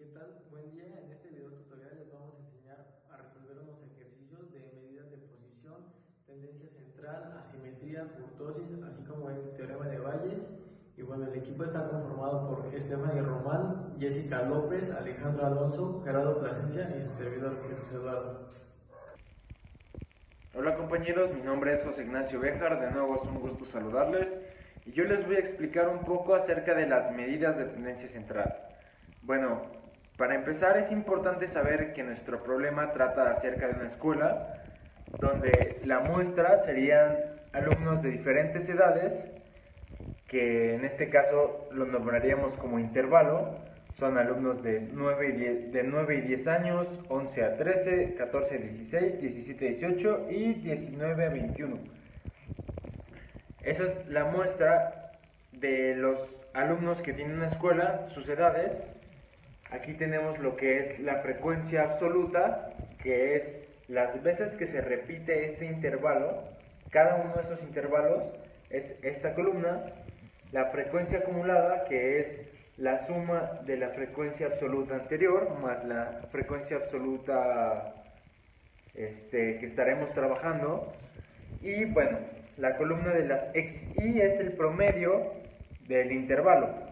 ¿Qué tal? Buen día. En este video tutorial les vamos a enseñar a resolver unos ejercicios de medidas de posición, tendencia central, asimetría, kurtosis, así como el teorema de Bayes. Y bueno, el equipo está conformado por Stephanie Román, Jessica López, Alejandro Alonso, Gerardo Plasencia y su servidor Jesús Eduardo. Hola compañeros, mi nombre es José Ignacio Béjar, de nuevo es un gusto saludarles y yo les voy a explicar un poco acerca de las medidas de tendencia central. Bueno, para empezar es importante saber que nuestro problema trata acerca de una escuela donde la muestra serían alumnos de diferentes edades, que en este caso lo nombraríamos como intervalo. Son alumnos de 9 y 10 años, 11 a 13, 14 a 16, 17 a 18 y 19 a 21. Esa es la muestra de los alumnos que tienen una escuela, sus edades. Aquí tenemos lo que es la frecuencia absoluta, que es las veces que se repite este intervalo. Cada uno de estos intervalos es esta columna. La frecuencia acumulada, que es la suma de la frecuencia absoluta anterior más la frecuencia absoluta que estaremos trabajando. Y bueno, la columna de las XY es el promedio del intervalo.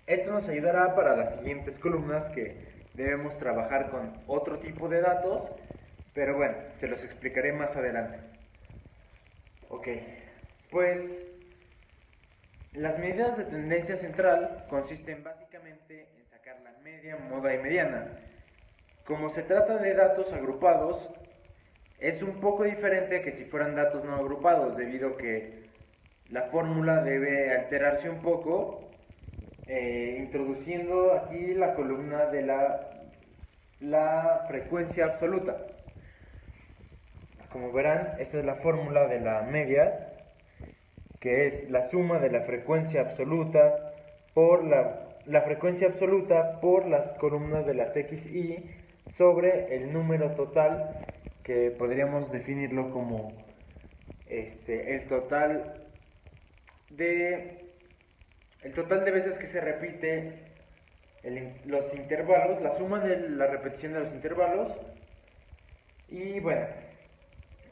Esto nos ayudará para las siguientes columnas, que debemos trabajar con otro tipo de datos, pero bueno, se los explicaré más adelante. Ok, pues las medidas de tendencia central consisten básicamente en sacar la media, moda y mediana. Como se trata de datos agrupados, es un poco diferente que si fueran datos no agrupados, debido a que la fórmula debe alterarse un poco, introduciendo aquí la columna de la frecuencia absoluta. Como verán, esta es la fórmula de la media, que es la suma de la frecuencia absoluta por la frecuencia absoluta por las columnas de las XY sobre el número total, que podríamos definirlo como el total de veces que se repite los intervalos, la suma de la repetición de los intervalos. Y bueno,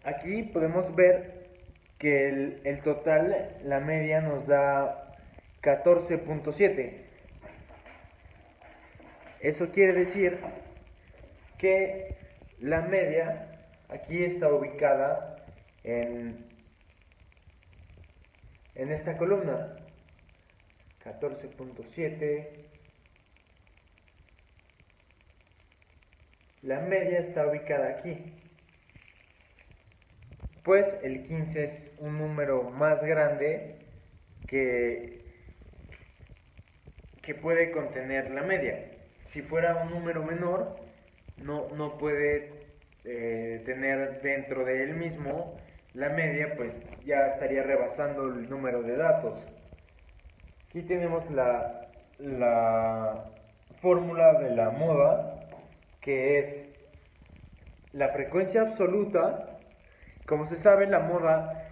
aquí podemos ver que el total, la media, nos da 14.7. Eso quiere decir que la media aquí está ubicada en esta columna, 14.7. La media está ubicada aquí. Pues el 15 es un número más grande que puede contener la media. Si fuera un número menor, no puede tener dentro de él mismo la media, pues ya estaría rebasando el número de datos. Aquí tenemos la fórmula de la moda, que es la frecuencia absoluta. Como se sabe, la moda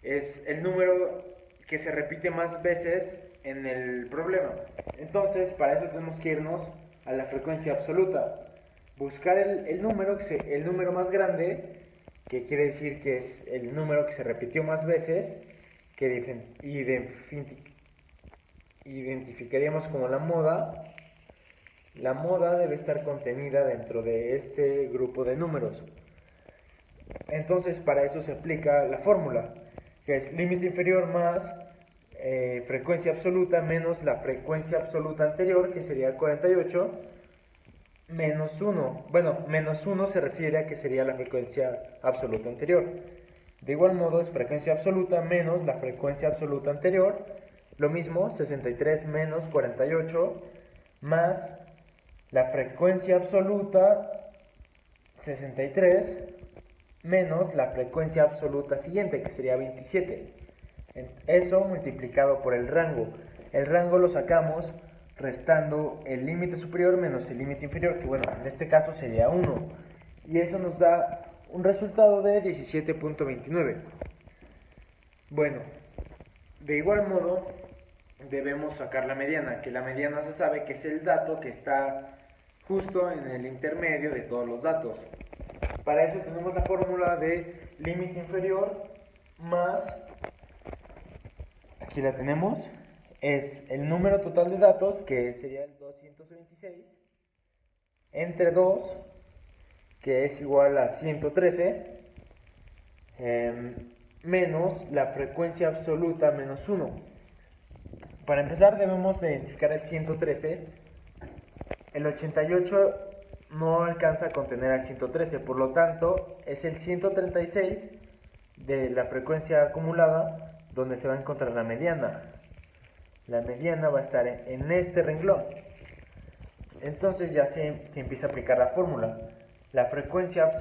es el número que se repite más veces en el problema. Entonces, para eso tenemos que irnos a la frecuencia absoluta. Buscar el número más grande, que quiere decir que es el número que se repitió más veces, que identificaríamos como la moda. La moda debe estar contenida dentro de este grupo de números. Entonces, para eso se aplica la fórmula, que es límite inferior más frecuencia absoluta menos la frecuencia absoluta anterior, que sería 48, menos 1. Bueno, menos 1 se refiere a que sería la frecuencia absoluta anterior. De igual modo es frecuencia absoluta menos la frecuencia absoluta anterior. Lo mismo, 63 menos 48 más la frecuencia absoluta 63 menos la frecuencia absoluta siguiente, que sería 27. Eso multiplicado por el rango. El rango lo sacamos restando el límite superior menos el límite inferior, que bueno, en este caso sería 1. Y eso nos da un resultado de 17.29. Bueno, de igual modo debemos sacar la mediana, que la mediana se sabe que es el dato que está justo en el intermedio de todos los datos. Para eso tenemos la fórmula de límite inferior más, aquí la tenemos, es el número total de datos, que sería el 226, entre 2, que es igual a 113, menos la frecuencia absoluta menos 1. Para empezar debemos de identificar el 113. El 88 no alcanza a contener al 113, por lo tanto es el 136 de la frecuencia acumulada donde se va a encontrar la mediana. La mediana va a estar en este renglón. Entonces ya se empieza a aplicar la fórmula. La frecuencia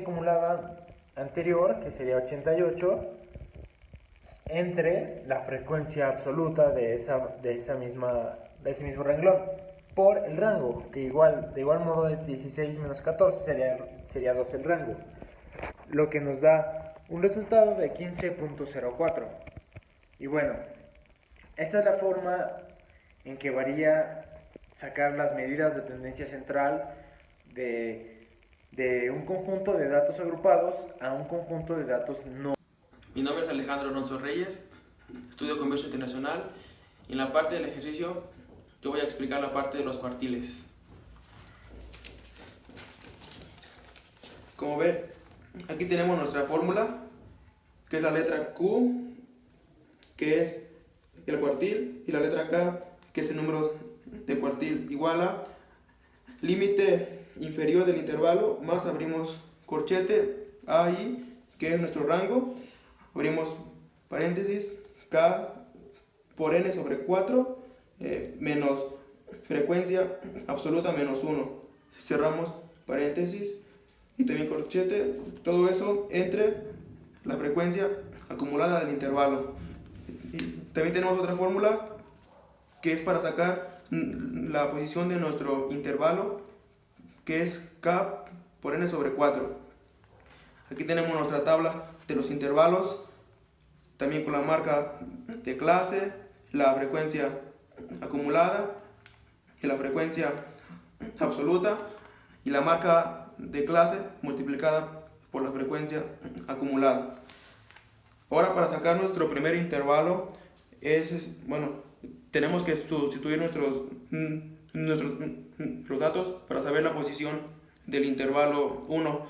acumulada anterior, que sería 88, entre la frecuencia absoluta de ese mismo renglón, por el rango, que de igual modo es 16 menos 14, sería 2 el rango, lo que nos da un resultado de 15.04. Y bueno, esta es la forma en que varía sacar las medidas de tendencia central de un conjunto de datos agrupados a un conjunto de datos no. Mi nombre es Alejandro Alonso Reyes, estudio Comercio Internacional y en la parte del ejercicio yo voy a explicar la parte de los cuartiles. Como ven, aquí tenemos nuestra fórmula, que es la letra Q, que es el cuartil, y la letra K, que es el número de cuartil, igual a límite inferior del intervalo, más abrimos corchete, A, I, que es nuestro rango, abrimos paréntesis, K por N sobre 4, menos frecuencia absoluta menos 1, cerramos paréntesis y también corchete, todo eso entre la frecuencia acumulada del intervalo. Y también tenemos otra fórmula que es para sacar la posición de nuestro intervalo, que es K por N sobre 4. Aquí tenemos nuestra tabla de los intervalos, también con la marca de clase, la frecuencia acumulada y la frecuencia absoluta, y la marca de clase multiplicada por la frecuencia acumulada. Ahora, para sacar nuestro primer intervalo, tenemos que sustituir nuestros datos para saber la posición del intervalo 1,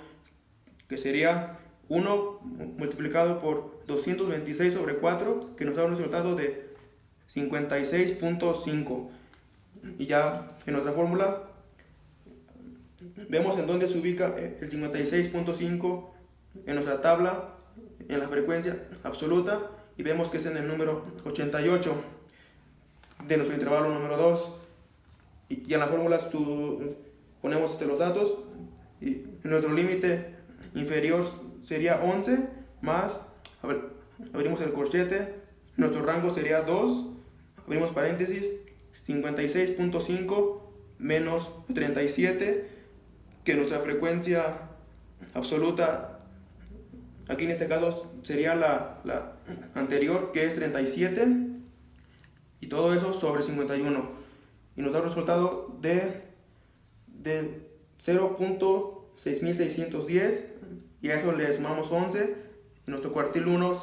que sería 1 multiplicado por 226 sobre 4, que nos da un resultado de 56.5. Y ya en nuestra fórmula vemos en dónde se ubica el 56.5 en nuestra tabla, en la frecuencia absoluta, y vemos que es en el número 88 de nuestro intervalo número 2. Y en la fórmula ponemos los datos, y nuestro límite inferior sería 11, más abrimos el corchete, nuestro rango sería 2, abrimos paréntesis, 56.5 menos 37, que nuestra frecuencia absoluta, aquí en este caso sería la anterior, que es 37, y todo eso sobre 51, y nos da un resultado de 0.6610, y a eso le sumamos 11, y nuestro cuartil 1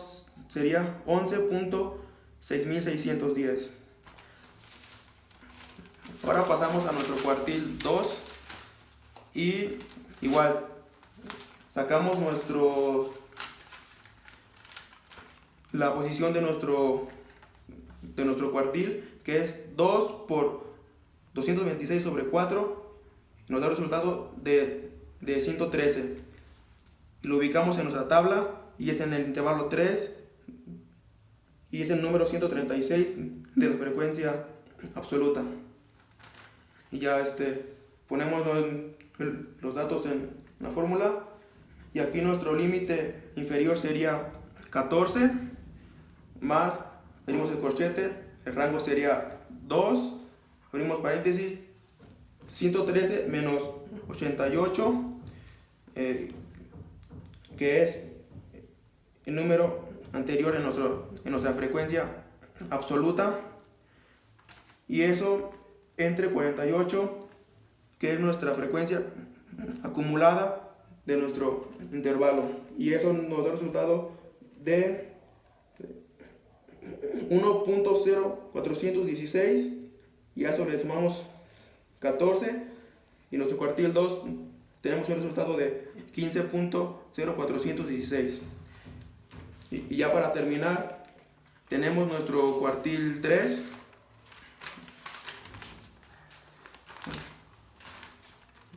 sería 11.6610. Ahora pasamos a nuestro cuartil 2 y igual sacamos la posición de nuestro cuartil, que es 2 por 226 sobre 4, y nos da el resultado de 113. Y lo ubicamos en nuestra tabla y es en el intervalo 3 y es el número 136 de la frecuencia absoluta. Y ya ponemos los datos en la fórmula, y aquí nuestro límite inferior sería 14, más abrimos el corchete, el rango sería 2, abrimos paréntesis, 113 menos 88, que es el número anterior en nuestra frecuencia absoluta, y eso entre 48 que es nuestra frecuencia acumulada de nuestro intervalo. Y eso nos da resultado de 1.0416, y a eso le sumamos 14, y nuestro cuartil 2 tenemos un resultado de 15.0416. Y ya para terminar, tenemos nuestro cuartil 3.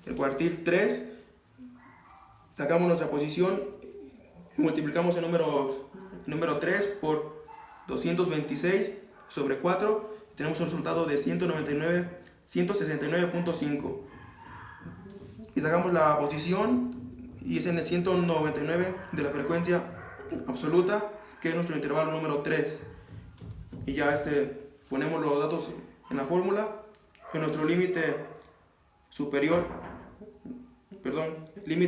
El cuartil 3, sacamos nuestra posición y multiplicamos el número 3 por 226 sobre 4. Tenemos un resultado de 169.5. Y sacamos la posición y es en el 199 de la frecuencia absoluta, que es nuestro intervalo número 3. Y ya ponemos los datos en la fórmula. En nuestro límite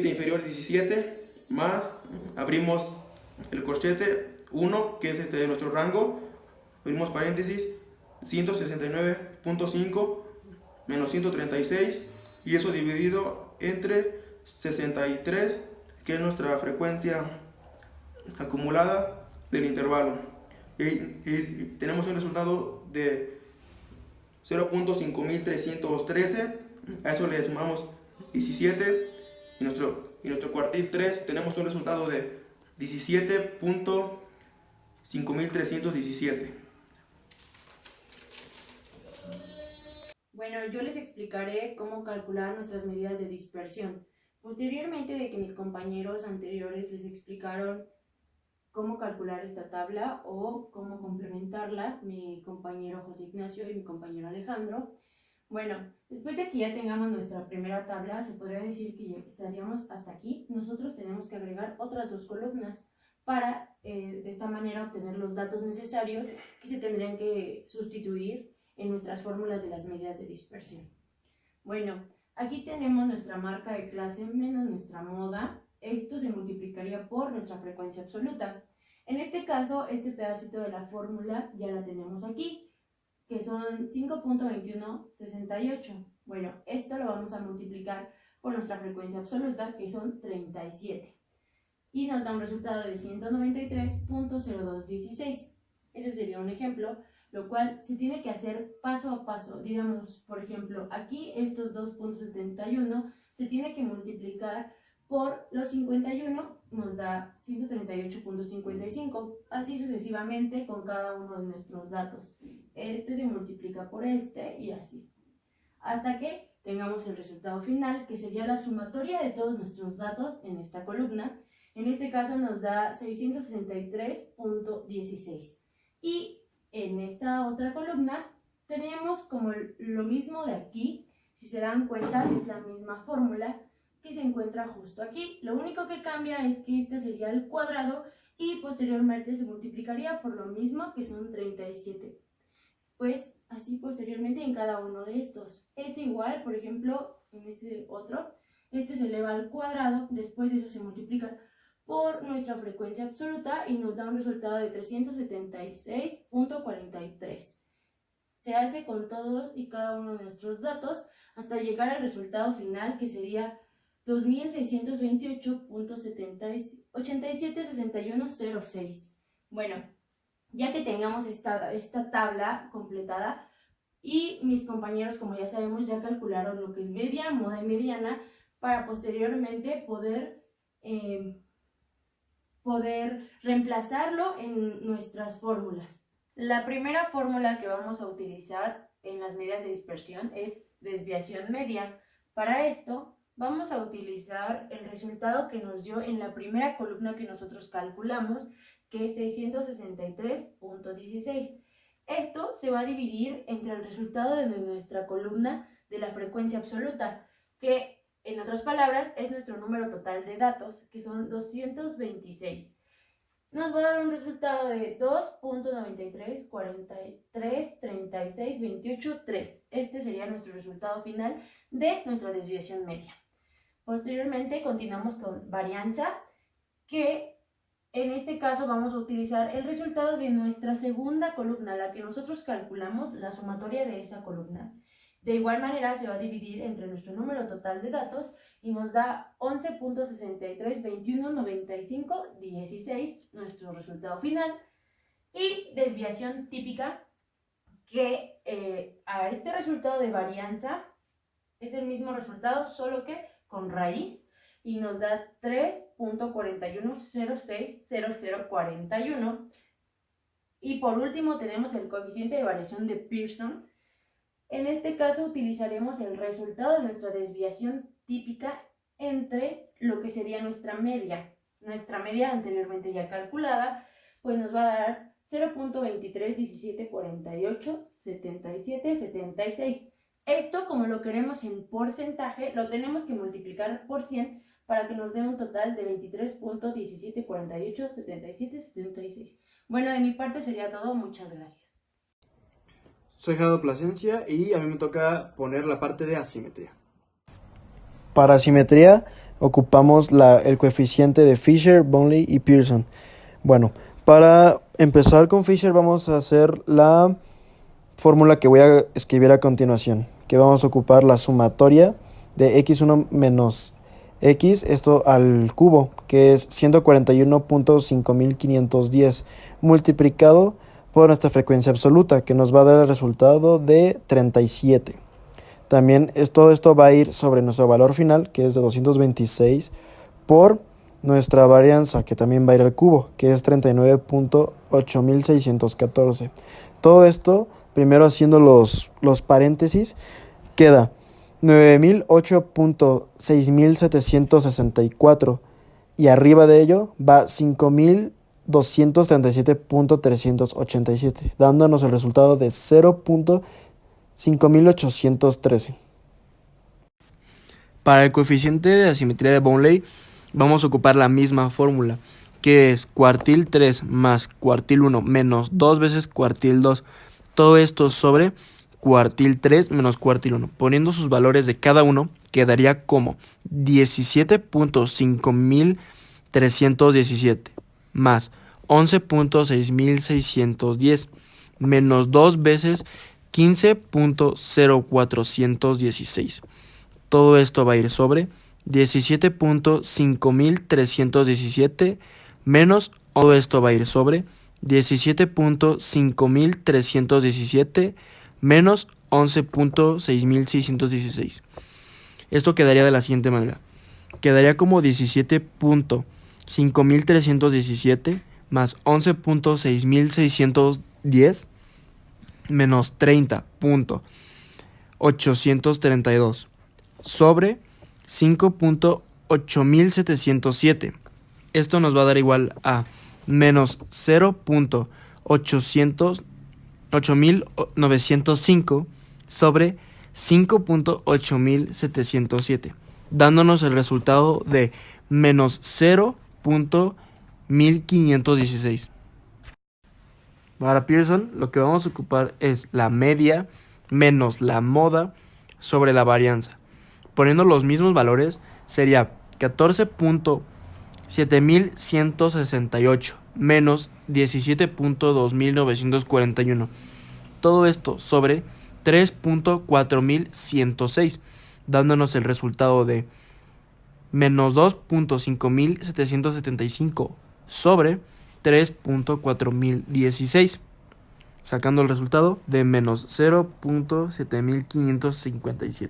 inferior 17, más abrimos el corchete 1, que es nuestro rango, abrimos paréntesis, 169.5 menos 136, y eso dividido entre 63, que es nuestra frecuencia acumulada del intervalo. Y tenemos un resultado de 0.5313. A eso le sumamos 17, y nuestro cuartil 3 tenemos un resultado de 17.5317. Bueno, yo les explicaré cómo calcular nuestras medidas de dispersión. Posteriormente de que mis compañeros anteriores les explicaron cómo calcular esta tabla o cómo complementarla, mi compañero José Ignacio y mi compañero Alejandro. Bueno, después de que ya tengamos nuestra primera tabla, se podría decir que ya estaríamos hasta aquí. Nosotros tenemos que agregar otras dos columnas para de esta manera obtener los datos necesarios que se tendrían que sustituir en nuestras fórmulas de las medidas de dispersión. Bueno, aquí tenemos nuestra marca de clase menos nuestra moda. Esto se multiplicaría por nuestra frecuencia absoluta. En este caso, este pedacito de la fórmula ya la tenemos aquí, que son 5.2168. Bueno, esto lo vamos a multiplicar por nuestra frecuencia absoluta, que son 37. Y nos da un resultado de 193.0216. Ese sería un ejemplo, lo cual se tiene que hacer paso a paso. Digamos, por ejemplo, aquí estos 2.71 se tiene que multiplicar por los 51, nos da 138.55, así sucesivamente con cada uno de nuestros datos. Este se multiplica por este y así, hasta que tengamos el resultado final, que sería la sumatoria de todos nuestros datos en esta columna. En este caso nos da 663.16. Y en esta otra columna tenemos como lo mismo de aquí. Si se dan cuenta, es la misma fórmula que se encuentra justo aquí. Lo único que cambia es que este sería el cuadrado y posteriormente se multiplicaría por lo mismo, que son 37. Pues así posteriormente en cada uno de estos. Este igual, por ejemplo, en este otro, este se eleva al cuadrado, después de eso se multiplica por nuestra frecuencia absoluta y nos da un resultado de 376.43. Se hace con todos y cada uno de nuestros datos hasta llegar al resultado final, que sería 2628.876106. Bueno, ya que tengamos esta tabla completada y mis compañeros, como ya sabemos, ya calcularon lo que es media, moda y mediana, para posteriormente poder reemplazarlo en nuestras fórmulas. La primera fórmula que vamos a utilizar en las medidas de dispersión es desviación media. Para esto vamos a utilizar el resultado que nos dio en la primera columna que nosotros calculamos, que es 663.16. Esto se va a dividir entre el resultado de nuestra columna de la frecuencia absoluta, que en otras palabras es nuestro número total de datos, que son 226. Nos va a dar un resultado de 2.93433628.3. Este sería nuestro resultado final de nuestra desviación media. Posteriormente continuamos con varianza, que en este caso vamos a utilizar el resultado de nuestra segunda columna, la que nosotros calculamos, la sumatoria de esa columna. De igual manera se va a dividir entre nuestro número total de datos y nos da 11.63219516, nuestro resultado final. Y desviación típica, que a este resultado de varianza es el mismo resultado, solo que con raíz, y nos da 3.41060041. Y por último tenemos el coeficiente de variación de Pearson. En este caso utilizaremos el resultado de nuestra desviación típica entre lo que sería nuestra media. Nuestra media anteriormente ya calculada, pues nos va a dar 0.2317487776. Esto, como lo queremos en porcentaje, lo tenemos que multiplicar por 100 para que nos dé un total de 23.17487776. Bueno, de mi parte sería todo. Muchas gracias. Soy Jado Plasencia y a mí me toca poner la parte de asimetría. Para asimetría ocupamos el coeficiente de Fisher, Bonley y Pearson. Bueno, para empezar con Fisher vamos a hacer la fórmula que voy a escribir a continuación, que vamos a ocupar la sumatoria de x1 menos x, esto al cubo, que es 141.5510, multiplicado por nuestra frecuencia absoluta, que nos va a dar el resultado de 37. También todo esto va a ir sobre nuestro valor final, que es de 226, por nuestra varianza, que también va a ir al cubo, que es 39.8614. Todo esto, primero haciendo los paréntesis, queda 9008.6764 y arriba de ello va 5237.387, dándonos el resultado de 0.5813. Para el coeficiente de asimetría de Bonley vamos a ocupar la misma fórmula, que es cuartil 3 más cuartil 1 menos 2 veces cuartil 2. Todo esto sobre cuartil 3 menos cuartil 1. Poniendo sus valores de cada uno, quedaría como 17.5317 más 11.6610 menos 2 veces 15.0416. Todo esto va a ir sobre 17.5317 menos, todo esto va a ir sobre 17.5317 menos 11.6616. Esto quedaría de la siguiente manera. Quedaría como 17.5317 más 11.6610 menos 30.832 sobre 5.8707. Esto nos va a dar igual a menos 0.8905 sobre 5.8707, dándonos el resultado de menos 0.1516. Para Pearson, lo que vamos a ocupar es la media menos la moda sobre la varianza. Poniendo los mismos valores, sería 14.7168 menos 17.2941. Todo esto sobre 3.4106, dándonos el resultado de menos 2.5775 sobre 3.4016, sacando el resultado de menos 0.7557.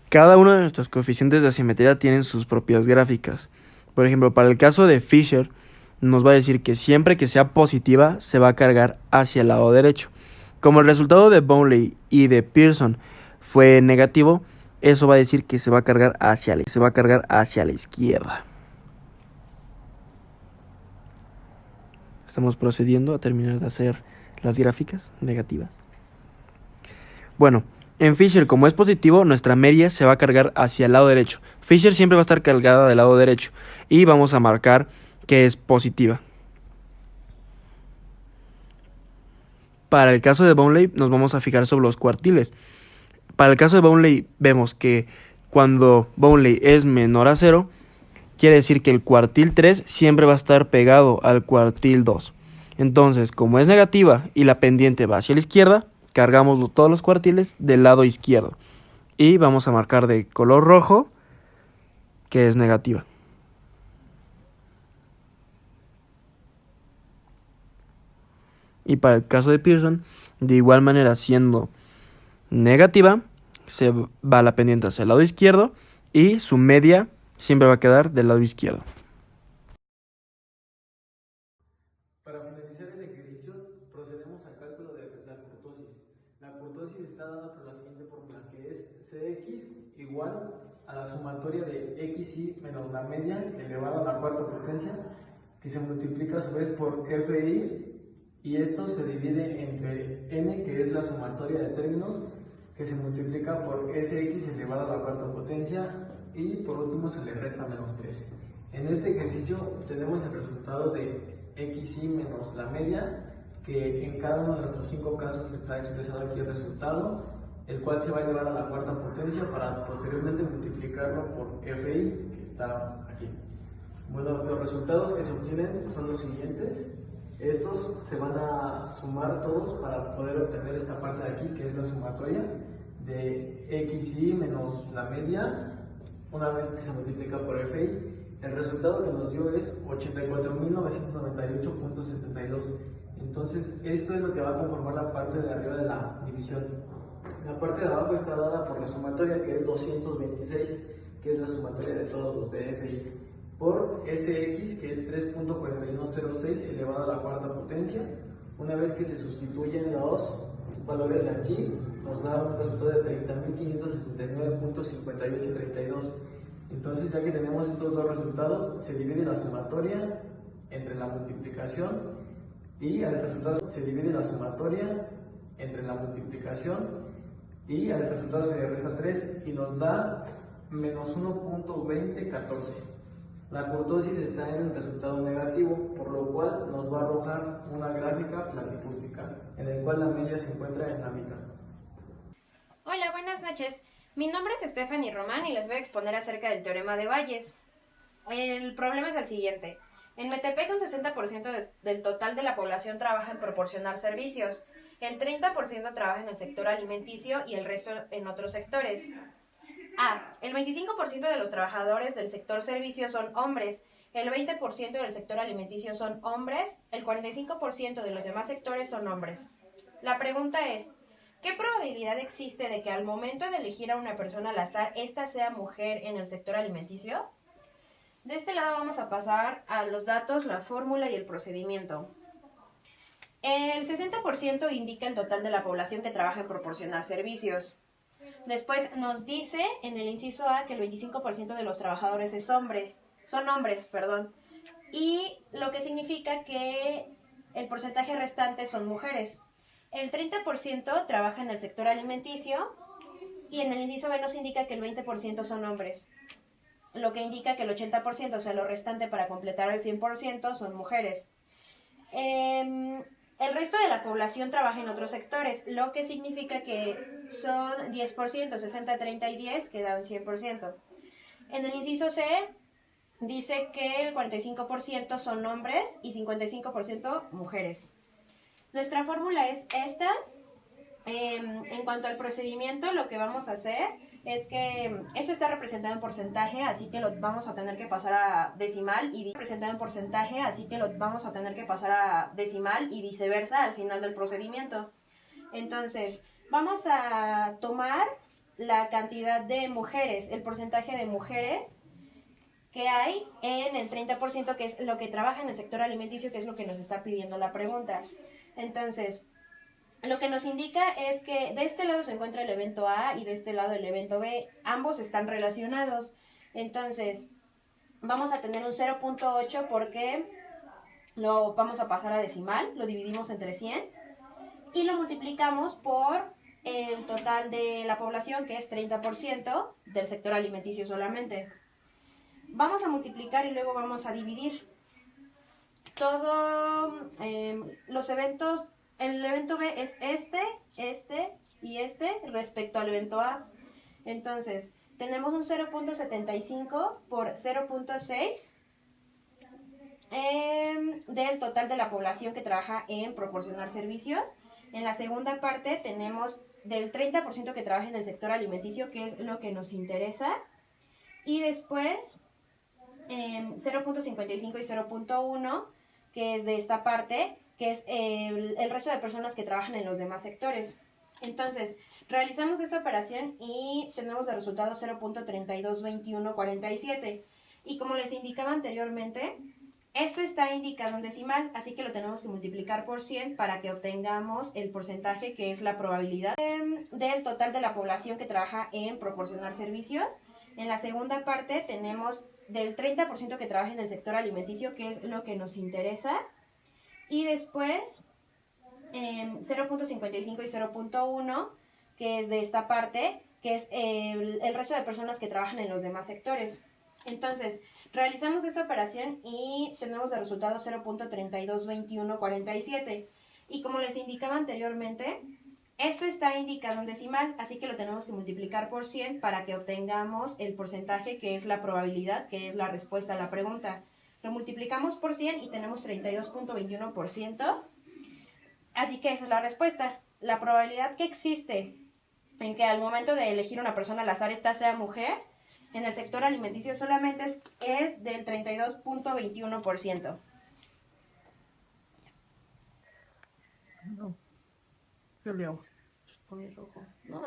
Cada uno de nuestros coeficientes de asimetría tienen sus propias gráficas. Por ejemplo, para el caso de Fisher, nos va a decir que siempre que sea positiva se va a cargar hacia el lado derecho. Como el resultado de Bonley y de Pearson fue negativo, eso va a decir que se va a cargar hacia la izquierda. Estamos procediendo a terminar de hacer las gráficas negativas. Bueno, en Fisher, como es positivo, nuestra media se va a cargar hacia el lado derecho. Fisher siempre va a estar cargada del lado derecho y vamos a marcar que es positiva. Para el caso de Bonley nos vamos a fijar sobre los cuartiles. Para el caso de Bonley vemos que cuando Bonley es menor a 0, quiere decir que el cuartil 3 siempre va a estar pegado al cuartil 2. Entonces, como es negativa y la pendiente va hacia la izquierda, cargamos todos los cuartiles del lado izquierdo. Y vamos a marcar de color rojo, que es negativa. Y para el caso de Pearson, de igual manera, siendo negativa, se va la pendiente hacia el lado izquierdo y su media siempre va a quedar del lado izquierdo. Para finalizar el ejercicio, procedemos al cálculo de la kurtosis. La kurtosis está dada por la siguiente fórmula, que es Cx igual a la sumatoria de xy menos la media elevado a la cuarta potencia, que se multiplica a su vez por fi, y esto se divide entre n, que es la sumatoria de términos, que se multiplica por sx elevado a la cuarta potencia, y por último se le resta menos 3. En este ejercicio obtenemos el resultado de xy menos la media, que en cada uno de nuestros 5 casos está expresado aquí el resultado, el cual se va a elevar a la cuarta potencia para posteriormente multiplicarlo por fi, que está aquí. Bueno, los resultados que se obtienen son los siguientes. Estos se van a sumar todos para poder obtener esta parte de aquí, que es la sumatoria de xy menos la media, una vez que se multiplica por fi. El resultado que nos dio es 84.998.72. Entonces, esto es lo que va a conformar la parte de arriba de la división. La parte de abajo está dada por la sumatoria, que es 226, que es la sumatoria de todos los de fi, por sx, que es 3.4106 elevado a la cuarta potencia. Una vez que se sustituyen los valores de aquí, nos da un resultado de 30.579.5832. Entonces, ya que tenemos estos dos resultados, se divide la sumatoria entre la multiplicación, y al resultado se divide la sumatoria entre la multiplicación, y al resultado se le resta 3 y nos da menos 1.2014. La kurtosis está en el resultado negativo, por lo cual nos va a arrojar una gráfica platicúrtica, en el cual la media se encuentra en la mitad. Hola, buenas noches. Mi nombre es Stephanie Román y les voy a exponer acerca del teorema de Bayes. El problema es el siguiente. En Metepec un 60% del total de la población trabaja en proporcionar servicios. El 30% trabaja en el sector alimenticio y el resto en otros sectores. El 25% de los trabajadores del sector servicios son hombres, el 20% del sector alimenticio son hombres, el 45% de los demás sectores son hombres. La pregunta es, ¿qué probabilidad existe de que al momento de elegir a una persona al azar, ésta sea mujer en el sector alimenticio? De este lado vamos a pasar a los datos, la fórmula y el procedimiento. El 60% indica el total de la población que trabaja en proporcionar servicios. Después nos dice en el inciso A que el 25% de los trabajadores son hombres, y lo que significa que el porcentaje restante son mujeres. El 30% trabaja en el sector alimenticio y en el inciso B nos indica que el 20% son hombres, lo que indica que el 80%, o sea, lo restante para completar el 100%, son mujeres. El resto de la población trabaja en otros sectores, lo que significa que son 10%, 60, 30 y 10, que da un 100%. En el inciso C dice que el 45% son hombres y 55% mujeres. Nuestra fórmula es esta. En cuanto al procedimiento, lo que vamos a hacer es que eso está representado en porcentaje, así que lo vamos a tener que pasar a decimal y viceversa al final del procedimiento. Entonces, vamos a tomar la cantidad de mujeres, el porcentaje de mujeres que hay en el 30%, que es lo que trabaja en el sector alimenticio, que es lo que nos está pidiendo la pregunta. Entonces, lo que nos indica es que de este lado se encuentra el evento A y de este lado el evento B. Ambos están relacionados. Entonces, vamos a tener un 0.8 porque lo vamos a pasar a decimal, lo dividimos entre 100 y lo multiplicamos por el total de la población, que es 30% del sector alimenticio solamente. Vamos a multiplicar y luego vamos a dividir. Todos los eventos. El evento B es este y este respecto al evento A. Entonces, tenemos un 0.75 por 0.6 del total de la población que trabaja en proporcionar servicios. En la segunda parte tenemos del 30% que trabaja en el sector alimenticio, que es lo que nos interesa. Y después 0.55 y 0.1, que es de esta parte, que es el resto de personas que trabajan en los demás sectores. Entonces, realizamos esta operación y tenemos de resultado 0.322147. Y como les indicaba anteriormente, esto está indicado en decimal, así que lo tenemos que multiplicar por 100 para que obtengamos el porcentaje, que es la probabilidad del total de la población que trabaja en proporcionar servicios. En la segunda parte tenemos del 30% que trabaja en el sector alimenticio, que es lo que nos interesa. Y después 0.55 y 0.1, que es de esta parte, que es el resto de personas que trabajan en los demás sectores. Entonces, realizamos esta operación y tenemos de resultado 0.322147. Y como les indicaba anteriormente, esto está indicado en decimal, así que lo tenemos que multiplicar por 100 para que obtengamos el porcentaje, que es la probabilidad, que es la respuesta a la pregunta. Lo multiplicamos por 100 y tenemos 32.21%. Así que esa es la respuesta. La probabilidad que existe en que al momento de elegir una persona al azar esta sea mujer, en el sector alimenticio solamente es del 32.21%. No. ¿Qué le hago? Pone rojo. No.